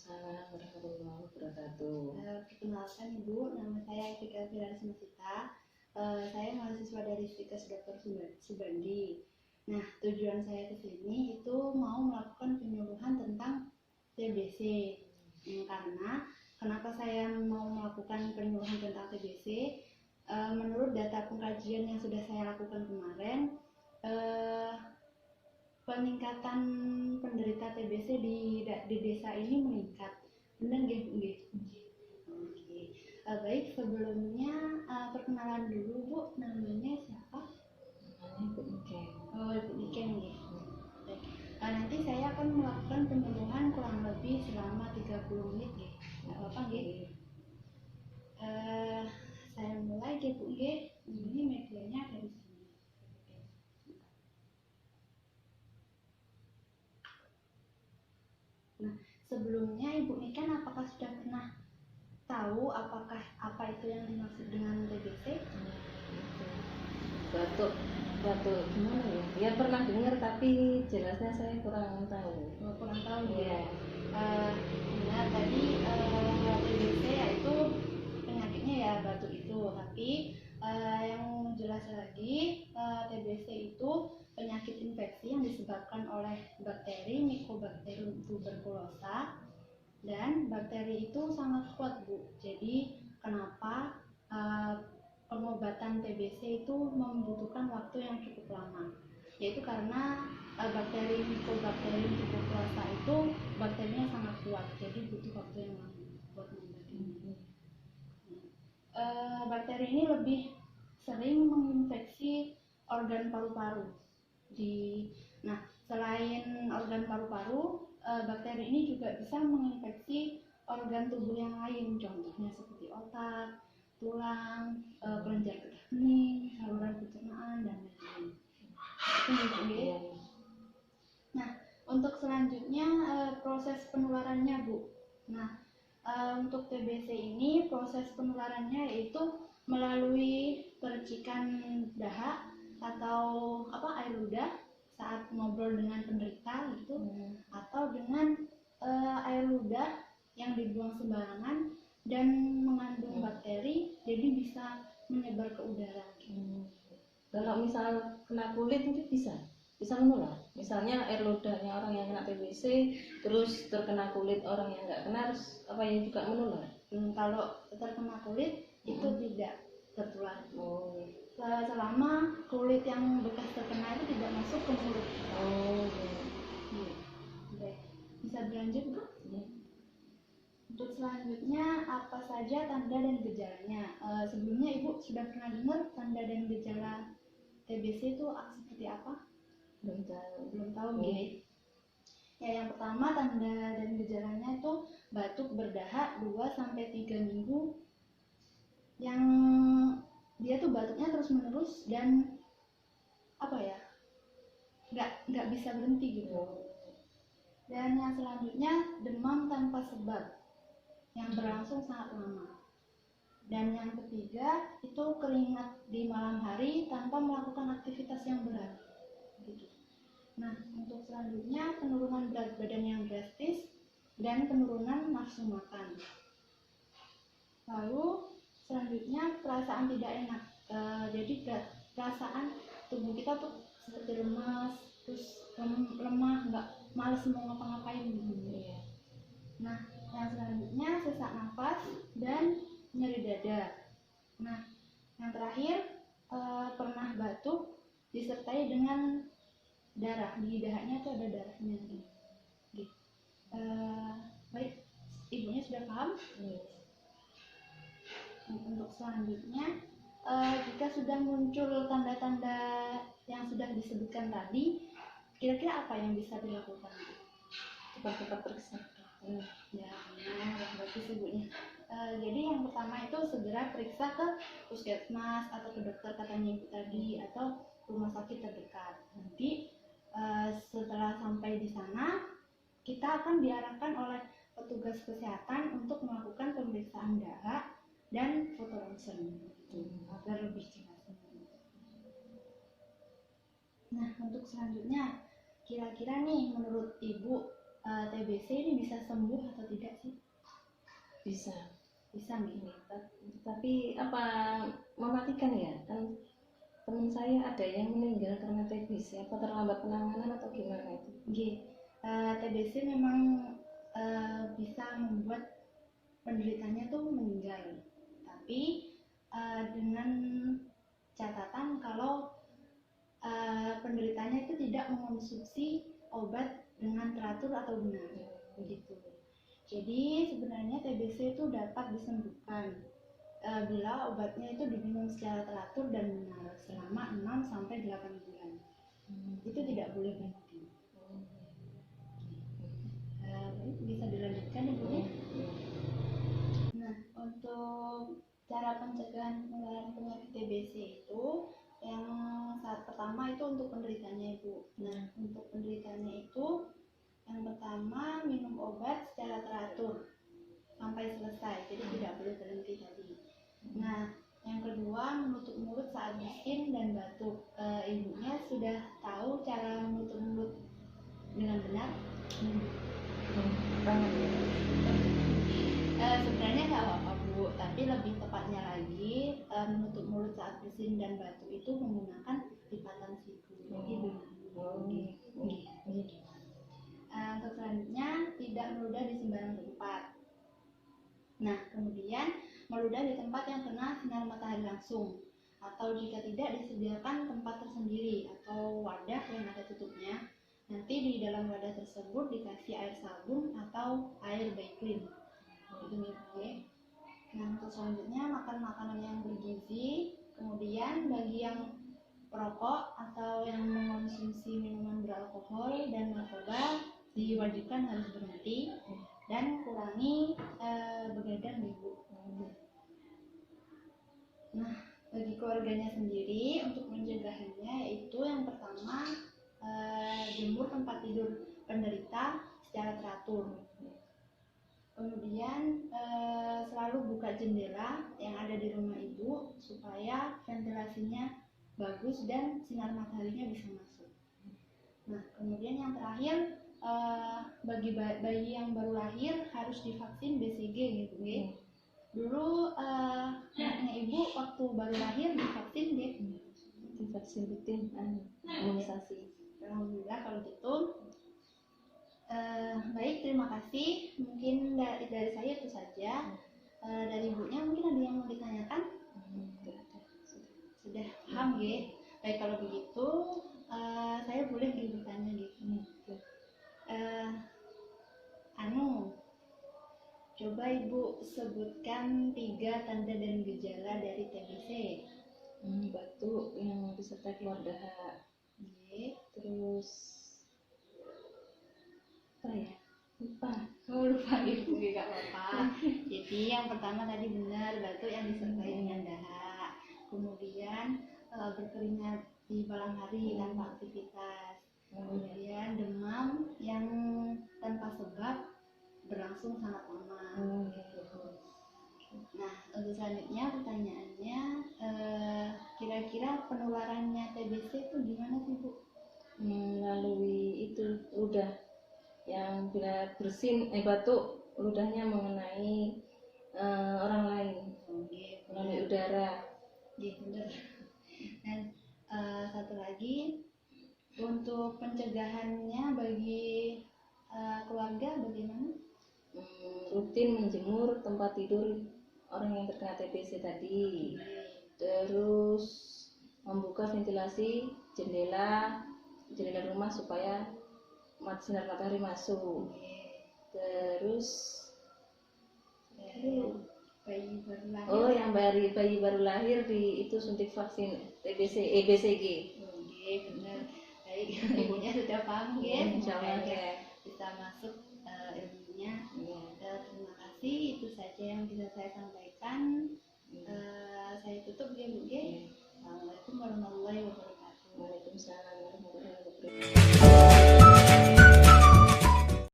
Waalaikumsalam warahmatullahi wabarakatuh. Perkenalkan Ibu, nama saya Etika Firdausita. Saya mahasiswa dari Stikes Dr. Subandi. Nah, tujuan saya ke sini itu mau melakukan penyuluhan tentang TBC. Karena kenapa saya mau melakukan penyuluhan tentang TBC? Menurut data pengkajian yang sudah saya lakukan kemarin, peningkatan penderita TBC di desa ini meningkat. Benar nggih, Bu? Oke. Baik, sebelumnya perkenalan dulu, Bu. Namanya siapa? Namanya Ibu Niken. Oh, Ibu Niken nggih. Baik. Nanti saya akan melakukan penyuluhan kurang lebih selama 30 menit nggih. Enggak apa-apa nggih. Saya mulai nggih, Bu nggih. Ini medianya dari sini. Nah, sebelumnya Ibu Niken apakah sudah pernah tahu apa itu yang dimaksud dengan TBC? Batuk gimana ya? Ya pernah dengar tapi jelasnya saya kurang tahu. Kurang tahu ya. Nah, tadi TBC yaitu penyakitnya ya batuk itu, tapi yang jelas lagi TBC itu penyakit infeksi yang disebabkan oleh bakteri Mycobacterium tuberculosis, dan bakteri itu sangat kuat, Bu. Jadi kenapa pengobatan TBC itu membutuhkan waktu yang cukup lama, yaitu karena bakteri Mycobacterium tuberculosis itu bakterinya sangat kuat, jadi butuh waktu yang lama buat mengobatinya. Bakteri ini lebih sering menginfeksi organ paru-paru. Nah, selain organ paru-paru, bakteri ini juga bisa menginfeksi organ tubuh yang lain, contohnya seperti otak, tulang, kelenjar getah bening, saluran pencernaan, dan lain-lain. Nah, untuk selanjutnya proses penularannya, Bu. Nah, untuk TBC ini proses penularannya yaitu melalui percikan dahak atau air ludah saat ngobrol dengan penderita gitu, atau dengan air ludah yang dibuang sembarangan dan mengandung bakteri, jadi bisa menyebar ke udara. Kalau misal kena kulit itu bisa menular. Misalnya air ludahnya orang yang kena TBC terus terkena kulit orang yang nggak kena, terus apa yang juga menular? Kalau terkena kulit itu tidak tertular. Selama kulit yang bekas terkena itu tidak masuk ke mulut. Baik. Bisa berlanjut, Bu? Untuk selanjutnya, apa saja tanda dan gejalanya? Sebelumnya Ibu sudah pernah dengar tanda dan gejala TBC itu seperti apa? Belum tahu nggih. Ya, yang pertama tanda dan gejalanya itu batuk berdahak 2-3 minggu, yang dia tuh batuknya terus menerus dan nggak bisa berhenti gitu. Dan yang selanjutnya demam tanpa sebab yang berlangsung sangat lama. Dan yang ketiga itu keringat di malam hari tanpa melakukan aktivitas yang berat gitu. Nah, untuk selanjutnya penurunan berat badan yang drastis dan penurunan nafsu makan. Lalu selanjutnya perasaan tidak enak. Jadi perasaan tubuh kita tuh seperti lemas, terus lemah, nggak malas mau ngapa-ngapain gitu. Nah, yang selanjutnya sesak nafas dan nyeri dada. Nah, yang terakhir pernah batuk disertai dengan darah, di dahaknya tuh ada darahnya. Baik, ibunya sudah paham? Untuk selanjutnya, jika sudah muncul tanda-tanda yang sudah disebutkan tadi, kira-kira apa yang bisa dilakukan? Cepat-cepat periksa. Ya, bagus ibunya. Jadi yang pertama itu segera periksa ke puskesmas atau ke dokter katanya ibu tadi, atau rumah sakit terdekat. Nanti setelah sampai di sana, kita akan diarahkan oleh petugas kesehatan untuk melakukan pemeriksaan dahak dan foto ronsen agar lebih jelas. Nah, untuk selanjutnya, kira-kira nih menurut ibu TBC ini bisa sembuh atau tidak sih? Bisa. Bisa nih. Tapi apa mematikan ya? Kan teman saya ada yang meninggal karena TBC. Apa terlambat penanganan atau gimana itu? TBC memang bisa membuat penderitanya tuh meninggal. Tapi dengan catatan kalau penderitanya itu tidak mengonsumsi obat dengan teratur atau benar, begitu. Jadi sebenarnya TBC itu dapat disembuhkan bila obatnya itu diminum secara teratur dan benar selama 6 sampai 8 bulan. Itu tidak boleh berhenti. Bisa dilanjutkan Ibu ya? Nah, untuk cara pencegahan penularan penyakit TBC itu yang saat pertama itu untuk penderitanya Ibu. Nah, untuk penderitanya itu yang pertama minum obat secara teratur sampai selesai, jadi tidak boleh berhenti tadi. Nah, yang kedua menutup mulut saat bersin dan batuk. Ibunya sudah tahu cara menutup mulut dengan benar? Sebenarnya nggak apa-apa Bu, tapi lebih tepatnya lagi menutup mulut saat bersin dan batuk itu menggunakan lipatan siku. Jadi untuk selanjutnya tidak meludah di sembarang tempat. Nah, kemudian meludah di tempat yang kena sinar matahari langsung, atau jika tidak disediakan tempat tersendiri atau wadah yang ada tutupnya. Nanti di dalam wadah tersebut dikasih air sabun atau air Baiklin. Nah, untuk selanjutnya makan makanan yang bergizi. Kemudian bagi yang perokok atau yang mengonsumsi minuman beralkohol dan narkoba diwajibkan harus berhenti dan kurangi begadang Ibu. Nah, bagi keluarganya sendiri untuk menjaganya yaitu yang pertama jemur tempat tidur penderita secara teratur. Kemudian selalu buka jendela yang ada di rumah Ibu supaya ventilasinya bagus dan sinar mataharinya bisa masuk. Nah, kemudian yang terakhir bagi bayi yang baru lahir harus divaksin BCG gitu ya. Dulu anaknya Ibu waktu baru lahir divaksin dia? Divaksin rutin, imunisasi. Alhamdulillah kalau gitu. Baik, terima kasih. Mungkin dari saya itu saja. Dari Ibunya mungkin ada yang mau ditanyakan? Sudah paham ya? Baik, kalau begitu saya boleh bertanya gitu. Coba Ibu sebutkan 3 tanda dan gejala dari TBC. Batuk yang disertai keluar dahak. Terus apa ya? Lupa Ibu, nggak apa-apa. Jadi yang pertama tadi benar, batuk yang disertai dengan dahak. Kemudian berkeringat di malam hari tanpa aktivitas. Kemudian demam yang tanpa sebab berlangsung sangat lama. Nah, untuk selanjutnya pertanyaannya, kira-kira penularannya TBC itu gimana sih Bu? Melalui itu ludah yang bila bersin batuk ludahnya mengenai orang lain melalui udara. Benar. Dan satu lagi untuk pencegahannya bagi keluarga bagaimana? Rutin menjemur tempat tidur orang yang terkena TBC tadi. Terus membuka ventilasi jendela rumah supaya sinar matahari masuk. Terus bayi baru lahir. Yang bayi baru lahir itu suntik vaksin TBC, BCG. Benar. Baik, Ibunya sudah paham ya. Insyaallah ya. Bisa masuk ilmunya. Terima kasih, itu saja yang bisa saya sampaikan. Saya tutup ya Bu. Assalamualaikum warahmatullahi wabarakatuh. Waalaikumsalam warahmatullahi wabarakatuh.